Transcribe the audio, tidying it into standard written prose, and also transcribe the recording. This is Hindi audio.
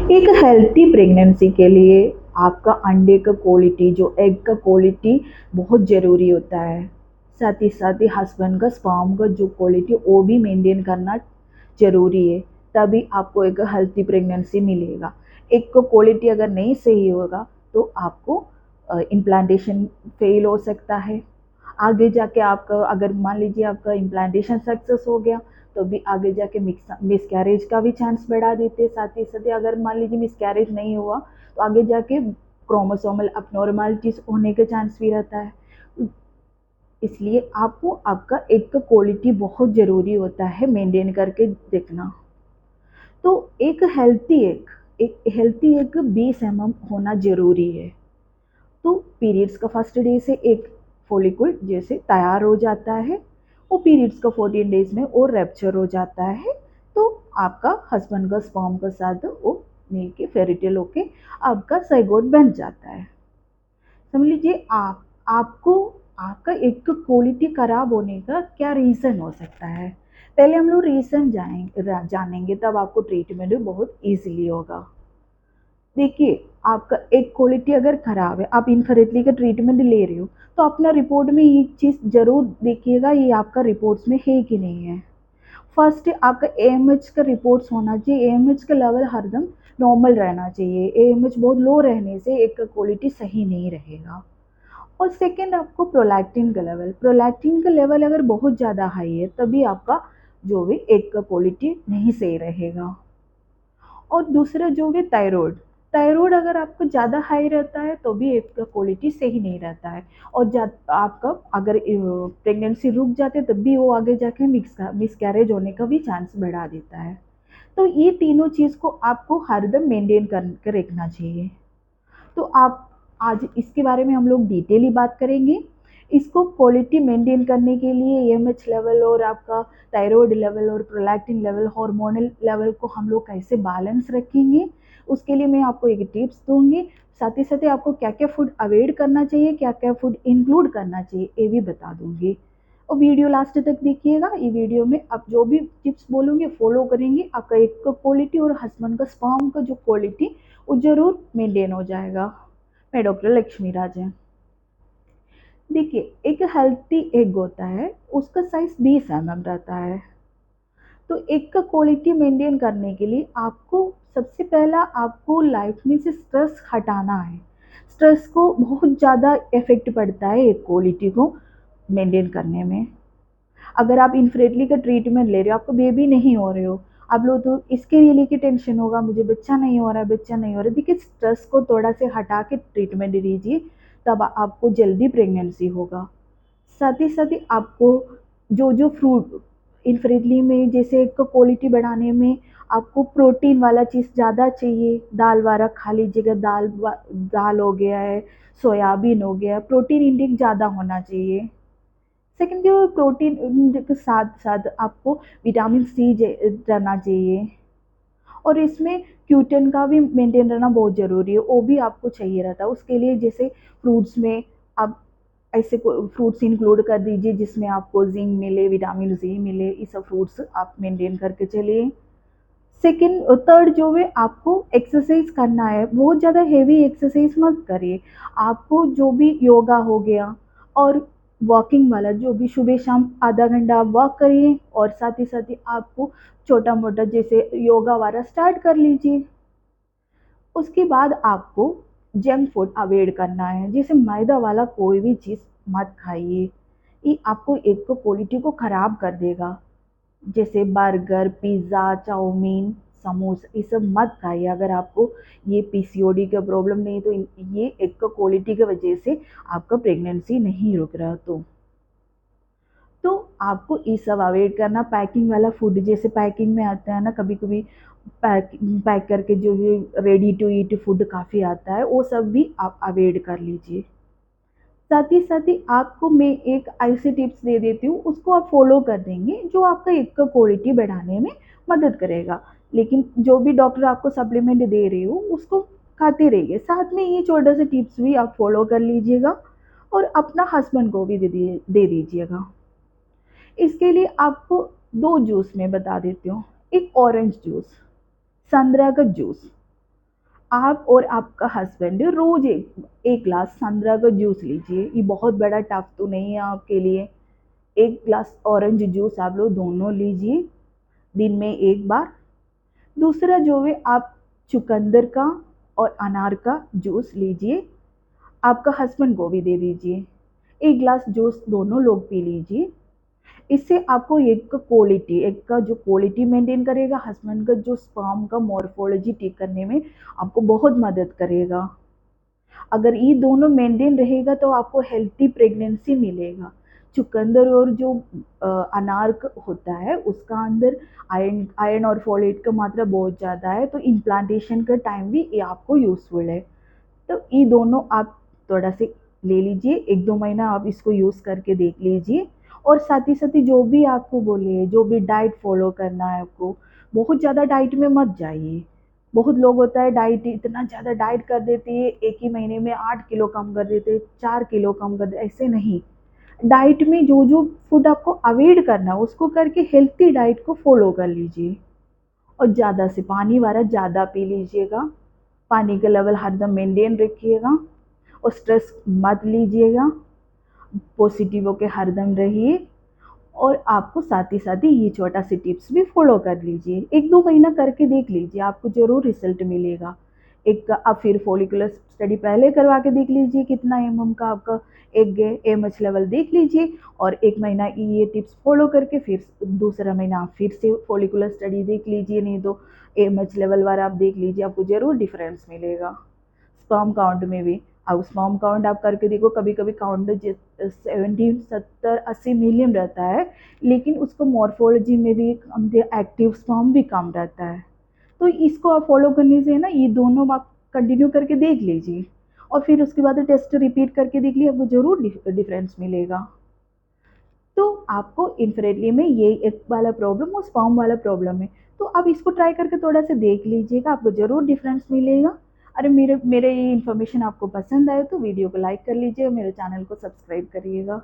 एक हेल्थी प्रेगनेंसी के लिए आपका अंडे का क्वालिटी, जो एग का क्वालिटी बहुत ज़रूरी होता है। साथ ही हस्बैंड का स्पर्म का जो क्वालिटी वो भी मेंटेन करना ज़रूरी है। तभी आपको एक हेल्थी प्रेगनेंसी मिलेगा। एग का क्वालिटी अगर नहीं सही होगा तो आपको इम्प्लांटेशन फेल हो सकता है। आगे जाके आपका, अगर मान लीजिए आपका इम्प्लांटेशन सक्सेस हो गया तो भी आगे जाके मिसकैरेज का भी चांस बढ़ा देते हैं। साथ ही साथ अगर मान लीजिए मिसकैरेज नहीं हुआ तो आगे जाके क्रोमोसोमल अबनॉर्मलिटीज होने का चांस भी रहता है। इसलिए आपको आपका एग का क्वालिटी बहुत ज़रूरी होता है मेंटेन करके देखना। तो एक हेल्थी एग 20 mm होना ज़रूरी है। तो पीरियड्स का फर्स्ट डे से एक फॉलिकल जैसे तैयार हो जाता है, वो पीरियड्स का 14 डेज में वो रैप्चर हो जाता है। तो आपका हस्बैंड का स्पर्म के साथ वो मिलके फेरिटेल होके आपका साइगोट बन जाता है। समझ लीजिए आपको आपका एक तो क्वालिटी खराब होने का क्या रीज़न हो सकता है। पहले हम लोग रीज़न जानेंगे, तब आपको ट्रीटमेंट भी बहुत ईजिली होगा। देखिए, आपका एक क्वालिटी अगर खराब है, आप इनफरेटली का ट्रीटमेंट ले रहे हो, तो अपना रिपोर्ट में ये चीज़ ज़रूर देखिएगा, ये आपका रिपोर्ट्स में है कि नहीं है। फर्स्ट आपका एएमएच का रिपोर्ट्स होना चाहिए। एएमएच का लेवल हरदम नॉर्मल रहना चाहिए। एएमएच बहुत लो रहने से एक का क्वालिटी सही नहीं रहेगा। और सेकंड आपको प्रोलैक्टिन का लेवल अगर बहुत ज़्यादा हाई है तभी आपका जो भी एक का क्वालिटी नहीं सही रहेगा। और दूसरा जो भी थायराइड, थायराइड अगर आपका ज़्यादा हाई रहता है तो भी आपका क्वालिटी सही नहीं रहता है। और आपका अगर प्रेगनेंसी रुक जाते तब भी वो आगे जाके मिसकैरेज होने का भी चांस बढ़ा देता है। तो ये तीनों चीज़ को आपको हरदम मेंटेन कर रखना चाहिए। तो आप आज इसके बारे में हम लोग डिटेली बात करेंगे। इसको क्वालिटी मेंटेन करने के लिए एएमएच लेवल और आपका थायराइड लेवल और प्रोलैक्टिन लेवल, हार्मोनल लेवल को हम लोग कैसे बैलेंस रखेंगे, उसके लिए मैं आपको एक टिप्स दूंगी। साथ ही साथ आपको क्या क्या फूड अवॉइड करना चाहिए, क्या क्या फूड इंक्लूड करना चाहिए, ये भी बता दूंगी। और वीडियो लास्ट तक देखिएगा। ये वीडियो में आप जो भी टिप्स बोलूँगी फॉलो करेंगे, आपका एक का क्वालिटी और हस्बैंड का स्पर्म का जो क्वालिटी वो ज़रूर मेंटेन हो जाएगा। मैं डॉक्टर लक्ष्मी राज है। देखिए, एक हेल्थी एग होता है, उसका साइज 20 mm रहता है। तो एग का क्वालिटी मेंटेन करने के लिए आपको सबसे पहला आपको लाइफ में से स्ट्रेस हटाना है। स्ट्रेस को बहुत ज़्यादा इफेक्ट पड़ता है एग क्वालिटी को मेंटेन करने में। अगर आप इनफरेटली का ट्रीटमेंट ले रहे हो, आपको बेबी नहीं हो रहे हो, आप लोग तो इसके लिए लेके टेंशन होगा, मुझे बच्चा नहीं हो रहा है, बच्चा नहीं हो रहा है। देखिए, स्ट्रेस को थोड़ा से हटा के ट्रीटमेंट लीजिए, तब आपको जल्दी प्रेगनेंसी होगा। साथ ही आपको जो जो फ्रूट इनफरेटली में जैसे एक क्वालिटी बढ़ाने में आपको प्रोटीन वाला चीज़ ज़्यादा चाहिए। दाल वाला खा लीजिएगा, दाल हो गया है, सोयाबीन हो गया, प्रोटीन इंटेक ज़्यादा होना चाहिए। सेकंड जो प्रोटीन के साथ साथ आपको विटामिन सी रहना चाहिए। और इसमें क्यूटन का भी मेंटेन रहना बहुत ज़रूरी है, वो भी आपको चाहिए रहता है। उसके लिए जैसे फ्रूट्स में आप ऐसे फ्रूट्स इंक्लूड कर दीजिए जिसमें आपको जिंक मिले, विटामिन सी मिले, ये सब फ्रूट्स आप मेंटेन करके चलिए। सेकंड थर्ड जो है आपको एक्सरसाइज करना है। बहुत ज़्यादा हेवी एक्सरसाइज मत करिए। आपको जो भी योगा हो गया और वॉकिंग वाला जो भी सुबह शाम आधा घंटा आप वॉक करिए, और साथ ही आपको छोटा मोटा जैसे योगा वाला स्टार्ट कर लीजिए। उसके बाद आपको जंक फूड अवॉइड करना है, जैसे मैदा वाला कोई भी चीज़ मत खाइए। ये आपको एक तो क्वालिटी को ख़राब कर देगा। जैसे बर्गर, पिज़्ज़ा, चाउमीन, समोसा, ये सब मत खाइए। अगर आपको ये पीसीओडी का प्रॉब्लम नहीं तो ये एक तो क्वालिटी की वजह से आपका प्रेगनेंसी नहीं रुक रहा। तो आपको ये सब अवॉइड करना। पैकिंग वाला फूड जैसे पैकिंग में आता है ना, कभी कभी पैक पैक करके जो भी रेडी टू ईट फूड काफ़ी आता है, वो सब भी आप अवॉइड कर लीजिए। साथ ही आपको मैं एक ऐसे टिप्स दे देती हूँ, उसको आप फॉलो कर देंगे जो आपका एग का क्वालिटी बढ़ाने में मदद करेगा। लेकिन जो भी डॉक्टर आपको सप्लीमेंट दे रही हो उसको खाते रहिए, साथ में ये छोटा सा टिप्स भी आप फॉलो कर लीजिएगा और अपना हस्बैंड को भी दे दीजिएगा। इसके लिए आपको दो जूस मैं बता देती हूँ। एक ऑरेंज जूस, संतरा का जूस, आप और आपका हस्बैंड रोज एक ग्लास संतरा का जूस लीजिए। ये बहुत बड़ा टफ तो नहीं है आपके लिए। एक ग्लास ऑरेंज जूस आप लोग दोनों लीजिए दिन में एक बार। दूसरा जो है आप चुकंदर का और अनार का जूस लीजिए, आपका हस्बैंड को भी दे दीजिए। एक ग्लास जूस दोनों लोग पी लीजिए। इससे आपको एक का जो क्वालिटी मेंटेन करेगा, हस्बैंड का जो स्पर्म का मॉर्फोलॉजी ठीक करने में आपको बहुत मदद करेगा। अगर ये दोनों मेंटेन रहेगा तो आपको हेल्थी प्रेगनेंसी मिलेगा। चुकंदर और जो अनार होता है उसका अंदर आयरन आयरन और फोलेट का मात्रा बहुत ज़्यादा है, तो इम्प्लांटेशन का टाइम भी ये आपको यूज़फुल है। तो ये दोनों आप थोड़ा से ले लीजिए, 1-2 महीना आप इसको यूज़ करके देख लीजिए। और साथ ही साथ ही जो भी आपको बोले, जो भी डाइट फॉलो करना है आपको, बहुत ज़्यादा डाइट में मत जाइए। बहुत लोग होता है डाइट इतना ज़्यादा डाइट कर देते हैं, एक ही महीने में 8 किलो कम कर देते, 4 किलो कम कर देते, ऐसे नहीं। डाइट में जो जो फूड आपको अवॉइड करना है उसको करके हेल्थी डाइट को फॉलो कर लीजिए। और ज़्यादा से पानी वाला ज़्यादा पी लीजिएगा, पानी का लेवल हरदम मेंटेन रखिएगा। और स्ट्रेस मत लीजिएगा, पॉजिटिव होके हरदम रहिए। और आपको साथ ही साथ ही ये छोटा सी टिप्स भी फॉलो कर लीजिए, 1-2 महीना करके देख लीजिए, आपको ज़रूर रिजल्ट मिलेगा। एक आप फिर फॉलिकुलर स्टडी पहले करवा के देख लीजिए, कितना एमएम का आपका एग है, एमएच लेवल देख लीजिए। और 1 महीना ये टिप्स फॉलो करके फिर दूसरा महीना आप फिर से फॉलिकुलर स्टडी देख लीजिए, नहीं तो एमएच लेवल वाला आप देख लीजिए, आपको ज़रूर डिफरेंस मिलेगा। स्पर्म काउंट में भी, अब स्पर्म काउंट आप करके देखो, कभी कभी काउंट 70-70-80 मिलियन रहता है, लेकिन उसको मॉर्फोलॉजी में भी एक्टिव स्पर्म भी कम रहता है। तो इसको आप फॉलो करने से है ना, ये दोनों आप कंटिन्यू करके देख लीजिए। और फिर उसके बाद टेस्ट रिपीट करके देख लीजिए, आपको जरूर डिफरेंस मिलेगा। तो आपको इन्फेरेटली में ये एक वाला प्रॉब्लम और स्पर्म वाला प्रॉब्लम है, तो आप इसको ट्राई करके थोड़ा सा देख लीजिएगा, आपको ज़रूर डिफरेंस मिलेगा। अरे मेरे मेरे ये इन्फॉर्मेशन आपको पसंद आए तो वीडियो को लाइक कर लीजिए और मेरे चैनल को सब्सक्राइब करिएगा।